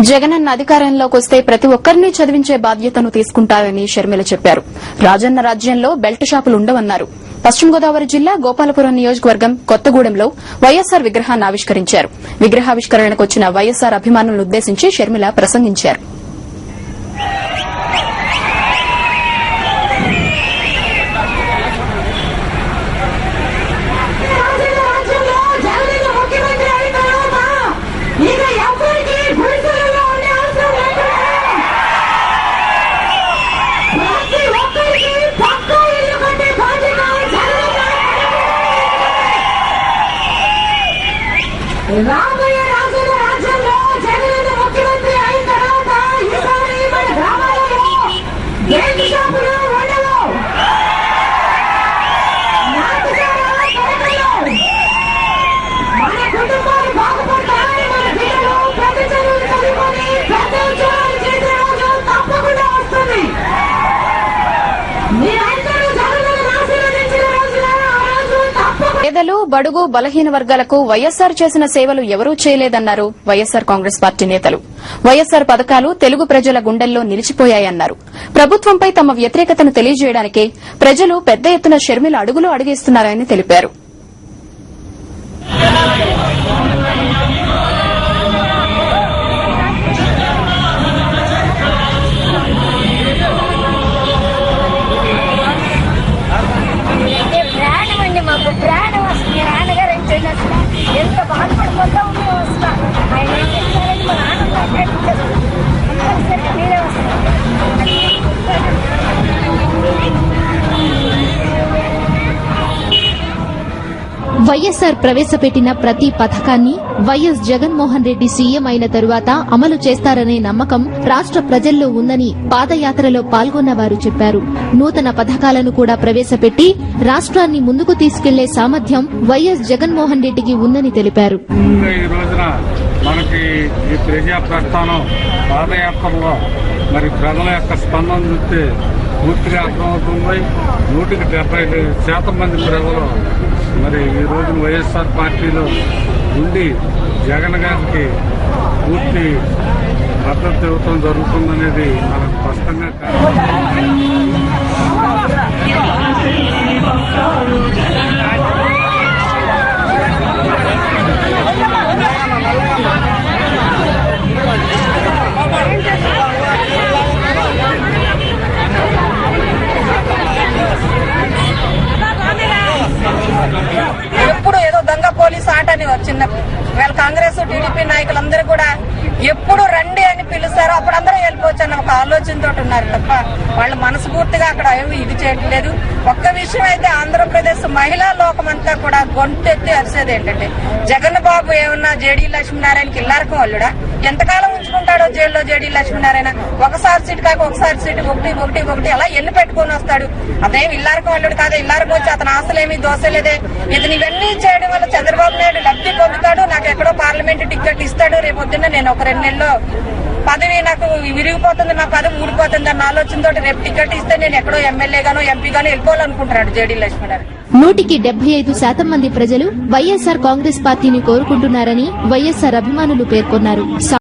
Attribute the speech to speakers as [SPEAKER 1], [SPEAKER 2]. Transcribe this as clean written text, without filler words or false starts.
[SPEAKER 1] జగనన్న అధికారంలోకి వస్తే ప్రతి ఒక్కరిని చదివించే బాధ్యతను తీసుకుంటారని షర్మిల చెప్పారు. రాజన్న రాజ్యంలో బెల్ట్ షాపులు ఉండవన్నారు. పశ్చిమ గోదావరి జిల్లా గోపాలపురం నియోజకవర్గం కొత్తగూడెంలో వైఎస్సార్ విగ్రహాన్ని ఆవిష్కరించారు. విగ్రహావిష్కరణకు వచ్చిన వైఎస్సార్ అభిమానులను ఉద్దేశించి షర్మిల ప్రసంగించారు.
[SPEAKER 2] రాబోయే రాజుల రాజ్యంలో జగనన్న ముఖ్యమంత్రి అయిన తర్వాత ఈసారి మన గ్రామాలలో బెల్ట్ షాపులు ఉండవు. మన కుటుంబాలు బాగుపడతారని మన పిల్లలు పెద్ద చదువులు చదువుకొని పెద్ద ఉద్యోగాలు చేసే రోజు తప్పకుండా వస్తుంది. మీరందరూ జగనన్న ఆశీర్వదించిన రోజున ఆ రోజు తప్పకుండా.
[SPEAKER 1] పేదలు, బడుగు, బలహీన వర్గాలకు వైఎస్సార్ చేసిన సేవలు ఎవరూ చేయలేదన్నారు వైఎస్సార్ కాంగ్రెస్ పార్టీ నేతలు. వైఎస్సార్ పథకాలు తెలుగు ప్రజల గుండెల్లో నిలిచిపోయాయన్నారు. ప్రభుత్వంపై తమ వ్యతిరేకతను తెలియజేయడానికే ప్రజలు పెద్ద ఎత్తున షర్మిల అడుగులు అడుగేస్తున్నారని తెలిపారు.
[SPEAKER 3] ప్రాణం వస్తుంది. నాన్నగారు ఏం చేయలేదు, ఎంత బాధపడిపోతా ఉంటే వస్తా. ఆయన ఏం చేస్తారని మా నాన్న కంపల్సరిగా మీరే వస్తారు.
[SPEAKER 4] వైఎస్సార్ ప్రవేశపెట్టిన ప్రతి పథకాన్ని వైఎస్ జగన్మోహన్ రెడ్డి సీఎం అయిన తరువాత అమలు చేస్తారనే నమ్మకం రాష్ట్ర ప్రజల్లో ఉందని పాదయాత్రలో పాల్గొన్న వారు చెప్పారు. నూతన పథకాలను కూడా ప్రవేశపెట్టి రాష్ట్రాన్ని ముందుకు తీసుకెళ్లే సామర్థ్యం వైఎస్ జగన్మోహన్ రెడ్డికి ఉందని తెలిపారు.
[SPEAKER 5] మనకి ఈ ప్రజా ప్రస్థానం పాదయాత్రలో మరి ప్రజల యొక్క స్పందన చూస్తే పూర్తిగా అర్థమవుతుంది. 175% మంది ప్రజలు మరి ఈ రోజున వైఎస్ఆర్ పార్టీలో ఉండి జగన్ గారికి పూర్తి మద్దతు ఇవ్వటం జరుగుతుందనేది మనకు స్పష్టంగా
[SPEAKER 2] ఎప్పుడు ఏదో దొంగ పోలీసు ఆట అని వచ్చిన వీళ్ళ కాంగ్రెస్ టీడీపీ నాయకులందరూ కూడా ఎప్పుడు రండి అని పిలుస్తారో అప్పుడు అందరూ వెళ్ళిపోవచ్చు అన్న ఒక ఆలోచనతో ఉన్నారు తప్ప వాళ్ళు మనస్ఫూర్తిగా అక్కడ ఏమి ఇది చేయట్లేదు. ఒక్క విషయం అయితే ఆంధ్రప్రదేశ్ మహిళా లోకమంతా కూడా గొంతెత్తి అరిసేది ఏంటంటే జగన్ బాబు ఏమన్నా జేడీ లక్ష్మీనారాయణకి ఇల్లారకం అల్లుడా, ఎంతకాలం ఉంచుకుంటాడో జైల్లో జేడీ లక్ష్మీనారాయణ. ఒకసారి సీటు కాక ఒకసారి సీటు ఒకటి అలా ఎన్ని పెట్టుకుని వస్తాడు. అదేం ఇల్లారకం అల్లుడు కాదు. ఇల్లారకం వచ్చి అతని ఆశలేమీ దోసలేదే. ఇతను ఇవన్నీ చేయడం వల్ల చంద్రబాబు నాయుడు లబ్ధి పొందుతాడు. నాకు ఎక్కడో పార్లమెంట్ టికెట్ ఇస్తాడు. రేపొద్దున్న నేను ఒక 2 నెలల్లో పదవి నాకు విరిగిపోతుంది, నా పదవి ఊడిపోతుంది అన్న ఆలోచనతో రేపు టికెట్ ఇస్తే నేను ఎక్కడో ఎమ్మెల్యేగానో ఎంపీగానో వెళ్ళిపోవాలనుకుంటున్నాడు జేడీ లక్ష్మీనారాయణ.
[SPEAKER 4] 175% మంది ప్రజలు వైఎస్సార్ కాంగ్రెస్ పార్టీని కోరుకుంటున్నారని వైఎస్సార్ అభిమానులు పేర్కొన్నారు.